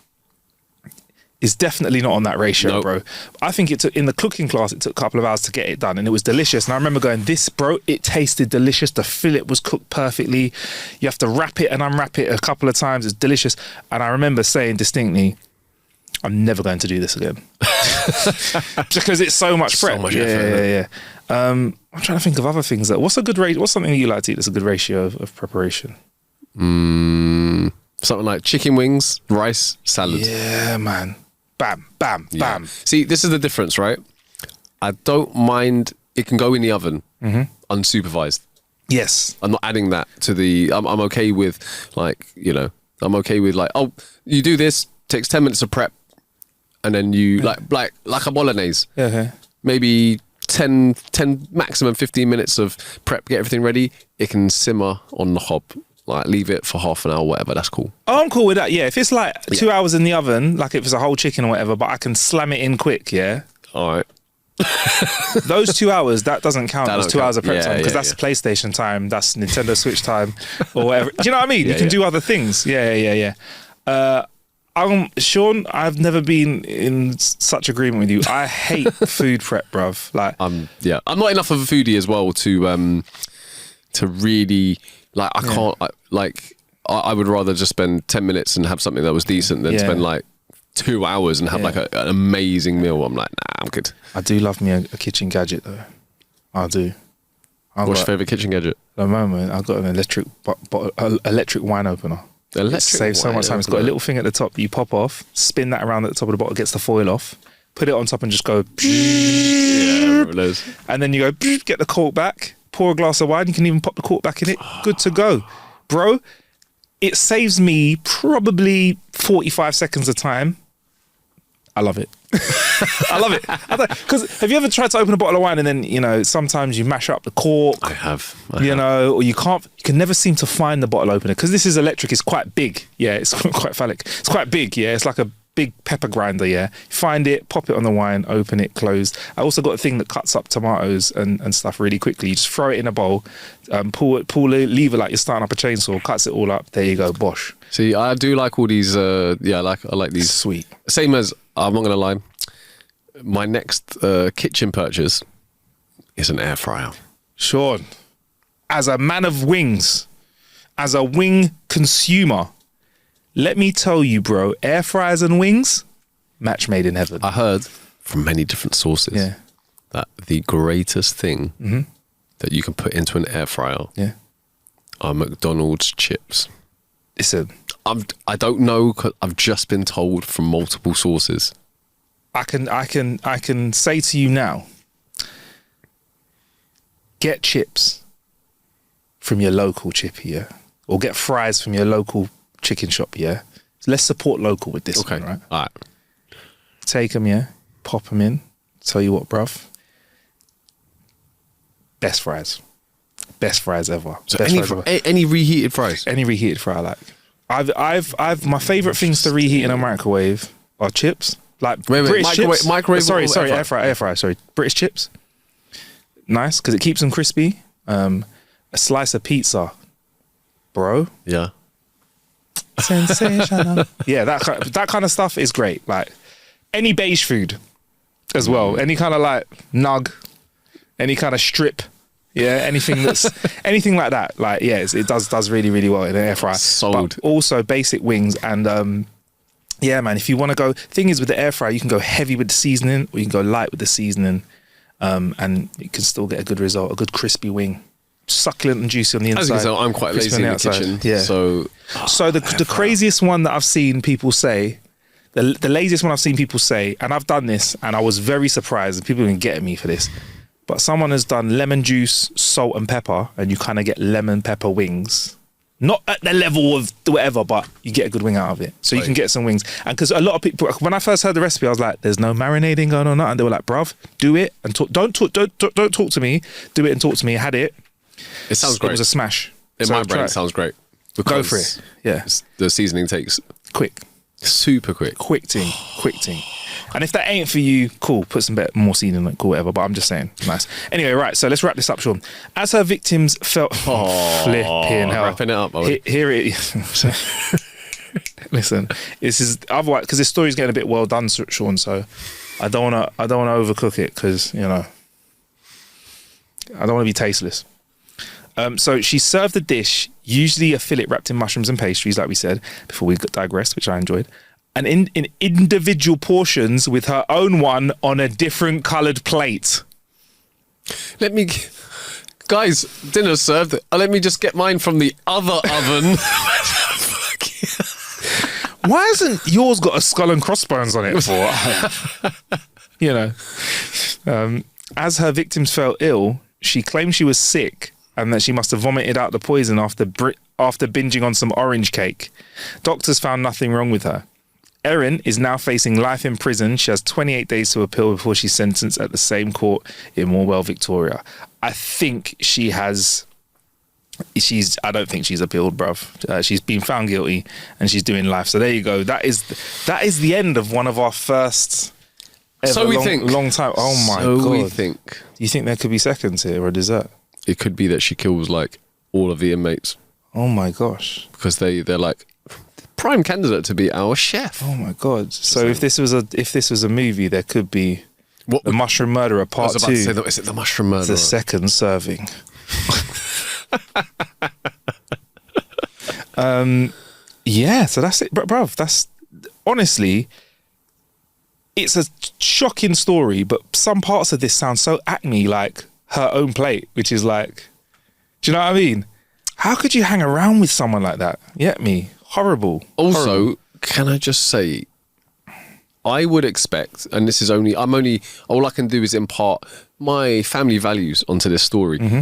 is definitely not on that ratio, bro. I think it took, in the cooking class, it took a couple of hours to get it done and it was delicious. And I remember going, it tasted delicious. The fillet was cooked perfectly. You have to wrap it and unwrap it a couple of times. It's delicious. And I remember saying distinctly, I'm never going to do this again. Because it's so much prep. So much effort. Yeah. I'm trying to think of other things. What's something that you like to eat that's a good ratio of preparation? Something like chicken wings, rice, salad. Yeah, man. Bam, bam, bam. See, this is the difference, right? I don't mind. It can go in the oven, unsupervised. Yes. I'm not adding that to the. I'm okay with, I'm okay with oh, you do this, takes 10 minutes of prep, and then you like a bolognese. Yeah. Maybe 10 maximum 15 minutes of prep, get everything ready. It can simmer on the hob. Like leave it for half an hour, whatever. That's cool. Oh, I'm cool with that. Yeah, if it's like 2 hours in the oven, like if it's a whole chicken or whatever, but I can slam it in quick. Yeah. All right. Those 2 hours, that doesn't count as 2 hours of prep time because that's PlayStation time, that's Nintendo Switch time, or whatever. Do you know what I mean? You can do other things. Yeah. Sean, I've never been in such agreement with you. I hate food prep, bruv. I'm not enough of a foodie as well to really. I can't, I would rather just spend 10 minutes and have something that was decent than spend 2 hours and have an amazing meal. I'm like, nah, I'm good. I do love me a kitchen gadget though. I do. What's your favourite kitchen gadget? At the moment, I've got an electric wine opener. It saves so much time. It's got a little thing at the top that you pop off, spin that around at the top of the bottle, gets the foil off, put it on top and just go, and then you go, get the cork back. Pour a glass of wine, you can even pop the cork back in it. Good to go. Bro, it saves me probably 45 seconds of time. I love it. I love it. Because have you ever tried to open a bottle of wine and then, sometimes you mash up the cork? I have. Or you can never seem to find the bottle opener. Because this is electric, it's quite big. Yeah, it's quite phallic. It's quite big, yeah. It's like a big pepper grinder, yeah. Find it, pop it on the wine, open it, closed. I also got a thing that cuts up tomatoes and stuff really quickly. You just throw it in a bowl, pull the lever like you're starting up a chainsaw, cuts it all up. There you go, bosh. See, I do like all these. I like these. Sweet. Same as, I'm not gonna lie, my next kitchen purchase is an air fryer. Sean, as a man of wings, as a wing consumer, let me tell you, bro, air fryers and wings, match made in heaven. I heard from many different sources that the greatest thing that you can put into an air fryer are McDonald's chips. Listen, I don't know, 'cause I've just been told from multiple sources. I can say to you now, get chips from your local chippy, yeah? Or get fries from your local chicken shop, yeah? So let's support local with this one, right? All right. Take them, yeah? Pop them in. Tell you what, bruv. Best fries. Best fries ever. So Best fries ever. Any reheated fries? Any reheated fry I like. I've my favourite things to reheat in a microwave are chips. Like British chips. Microwave. Sorry, air fryer. Sorry, British chips. Nice because it keeps them crispy. A slice of pizza, bro. Yeah. Sensational. Yeah, that kind of stuff is great. Like any beige food as well. Any kind of nug, any kind of strip Yeah, anything like that. Like, yeah, it does really, really well in an air fryer. Sold. But also basic wings and yeah, man. If you want to go, thing is with the air fryer, you can go heavy with the seasoning, or you can go light with the seasoning, and you can still get a good result, a good crispy wing, succulent and juicy on the inside. I'm quite lazy in the kitchen, yeah. So the craziest one that I've seen people say, the laziest one I've seen people say, and I've done this, and I was very surprised, and people can get at me for this. But someone has done lemon juice, salt and pepper, and you kind of get lemon pepper wings. Not at the level of whatever, but you get a good wing out of it. So you can get some wings. And because a lot of people, when I first heard the recipe, I was like, "There's no marinating going on," and they were like, "Bruv, do it and don't talk to me. Do it and talk to me." I had it. It sounds great. It was a smash. In my brain, it sounds great. Go for it. Yeah, the seasoning takes quick, super quick, quick ting. And if that ain't for you, cool, put some bit more seasoning, like cool, whatever. But I'm just saying, nice. Anyway, right, so let's wrap this up, Sean. As her victims felt... flipping hell. Wrapping it up. Here it is. Listen, this is... Otherwise, because this story's getting a bit well done, Sean, so I don't want to overcook it because, you know, I don't want to be tasteless. So she served the dish, usually a fillet wrapped in mushrooms and pastries, like we said, before we digressed, which I enjoyed. And in individual portions with her own one on a different coloured plate. Guys, dinner's served. Let me just get mine from the other oven. Why hasn't yours got a skull and crossbones on it for? You know. As her victims fell ill, she claimed she was sick and that she must have vomited out the poison after binging on some orange cake. Doctors found nothing wrong with her. Erin is now facing life in prison. She has 28 days to appeal before she's sentenced at the same court in Morwell, Victoria. I think I don't think she's appealed, bruv. She's been found guilty and she's doing life. So there you go. That is the end of one of our first ever long time. Oh my God. So we think. Do you think there could be seconds here or dessert? It could be that she kills like all of the inmates. Oh my gosh. Because they're like prime candidate to be our chef. Oh my God. So if this was a movie, there could be The Mushroom Murderer Part 2. Is it The Mushroom Murderer? The second serving. Yeah, so that's it. Bruv, that's honestly, it's a shocking story, but some parts of this sound so Acme, like her own plate, which is like, do you know what I mean? How could you hang around with someone like that? You get me? Horrible. Also, Horrible. Can I just say, I would expect, and this is all I can do is impart my family values onto this story. Mm-hmm.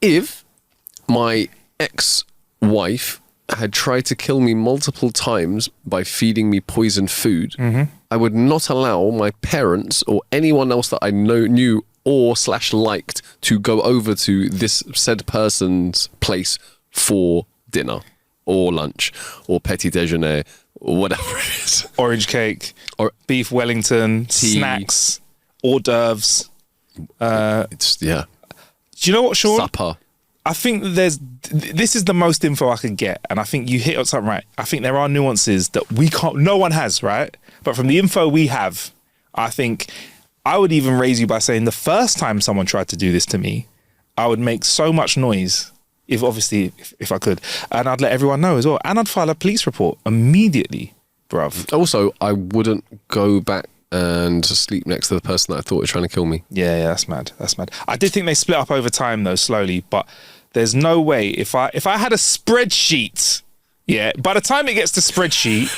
If my ex-wife had tried to kill me multiple times by feeding me poisoned food, I would not allow my parents or anyone else that I knew or / liked to go over to this said person's place for dinner or lunch or petit déjeuner or whatever it is. Orange cake, or beef Wellington, tea, snacks, hors d'oeuvres. Do you know what, Sean? Supper. I think this is the most info I could get, and I think you hit on something right. I think there are nuances that no one has, right? But from the info we have, I think I would even raise you by saying the first time someone tried to do this to me, I would make so much noise, if I could, and I'd let everyone know as well, and I'd file a police report immediately, bruv. Also, I wouldn't go back and sleep next to the person that I thought was trying to kill me. Yeah, that's mad. I did think they split up over time though, slowly, but there's no way if I had a spreadsheet, yeah, by the time it gets to spreadsheet,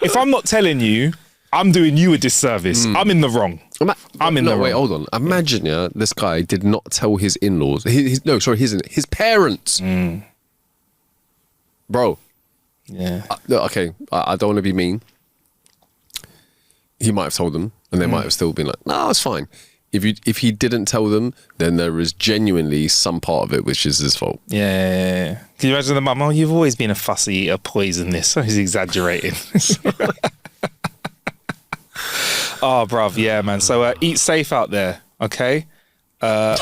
if I'm not telling you, I'm doing you a disservice. I'm in the wrong. Wait, hold on. Imagine, this guy did not tell his in-laws. His parents. Bro. Yeah. Okay, I don't want to be mean. He might have told them, and they might have still been like, "No, it's fine." If he didn't tell them, then there is genuinely some part of it which is his fault. Yeah. Can you imagine the mum? Oh, you've always been a fussy eater. Poison this. He's exaggerating. Oh, bruv, yeah, man. So eat safe out there, okay? I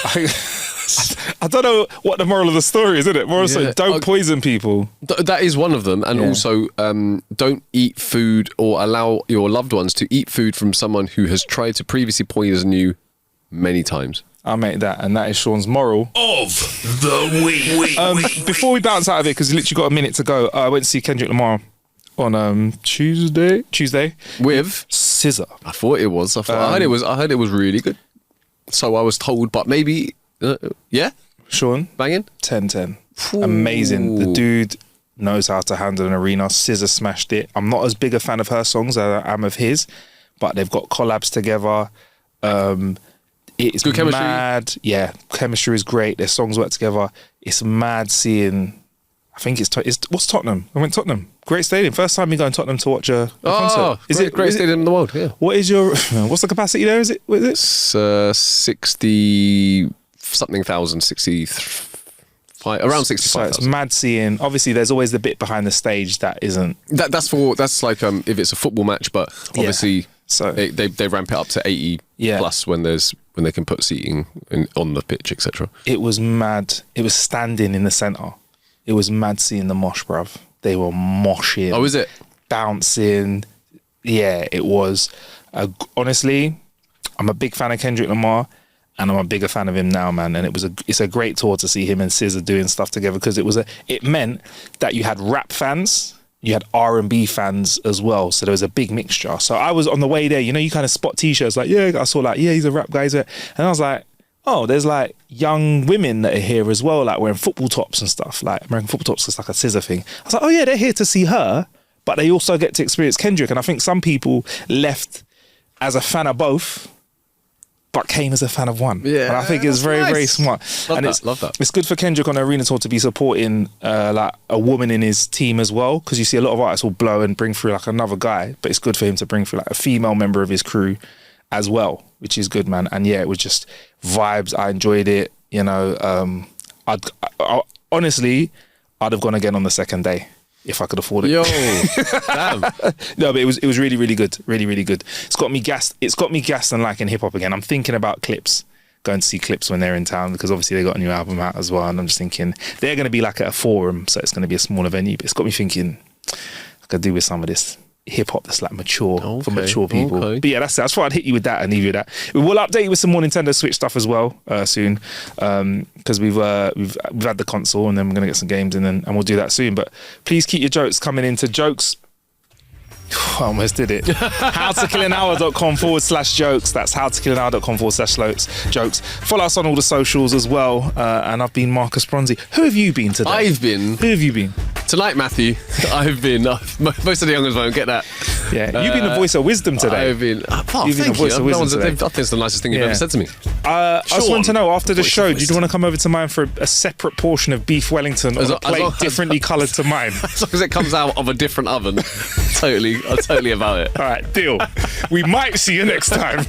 don't know what the moral of the story is, isn't it? More so, don't poison people. That is one of them. And also, don't eat food or allow your loved ones to eat food from someone who has tried to previously poison you many times. I'll make that, and that is Sean's moral of the week. Before we bounce out of it, because we literally got a minute to go, I went to see Kendrick Lamar on Tuesday With Scissor. I thought it was. I heard it was really good. So I was told, but maybe yeah. Sean, Banging 10-10. Amazing. The dude knows how to handle an arena. Scissor smashed it. I'm not as big a fan of her songs as I am of his, but they've got collabs together. It's good chemistry. Mad. Yeah, chemistry is great. Their songs work together. It's mad seeing. I think it's what's Tottenham? I went Tottenham. Great stadium. First time you go in Tottenham to watch a concert. Is it great stadium in the world? Yeah. What is your? What's the capacity there? Is it? What is it? It's 60 something thousand, 65, around 65,000. So it's mad seeing. Obviously, there's always the bit behind the stage that isn't. That's like if it's a football match, but obviously. Yeah. So they ramp it up to 80 plus when they can put seating on the pitch, etc. It was mad. It was standing in the centre. It was mad seeing the mosh, bruv. They were moshing. Oh, is it? Bouncing. Yeah, it was. Honestly, I'm a big fan of Kendrick Lamar, and I'm a bigger fan of him now, man. And it's a great tour to see him and SZA doing stuff together, because it meant that you had rap fans. You had R&B fans as well, so there was a big mixture. So I was on the way there, you kind of spot t-shirts like, I saw like, he's a rap guy. And I was like, oh, there's like young women that are here as well, like wearing football tops and stuff, like American football tops is like a SZA thing. I was like, oh yeah, they're here to see her, but they also get to experience Kendrick. And I think some people left as a fan of both, but came as a fan of one. Yeah, and I think it's very, very smart. Love that. It's good for Kendrick on the arena tour to be supporting like a woman in his team as well, because you see a lot of artists will blow and bring through like another guy, but it's good for him to bring through like a female member of his crew as well, which is good, man. And yeah, it was just vibes. I enjoyed it. I honestly, I'd have gone again on the second day if I could afford it. Yo, damn. No, but it was really, really good. Really, really good. It's got me gassed and liking hip hop again. I'm thinking about Clips, going to see Clips when they're in town, because obviously they got a new album out as well. And I'm just thinking they're going to be like at a forum, so it's going to be a smaller venue. But it's got me thinking I could do with some of this hip hop that's like mature for mature people. Okay. But yeah, that's it. I just thought I'd hit you with that and leave you with that. We'll update you with some more Nintendo Switch stuff as well soon, because we've had the console, and then we're gonna get some games in, and we'll do that soon. But please keep your jokes coming into jokes. I almost did it. howtokillanhour.com/jokes. That's howtokillanhour.com/jokes. Follow us on all the socials as well. And I've been Marcus Bronzy. Who have you been today? Who have you been? Tonight, Matthew, I've been. Most of the youngers won't get that. Yeah, you've been the voice of wisdom today. I've been. You've been the voice of wisdom today. I think it's the nicest thing you've ever said to me. I just want to know, after the show, do you want to come over to mine for a separate portion of beef Wellington on a plate differently coloured to mine? As long as it comes out of a different oven. I'm totally about it. All right, deal. We might see you next time.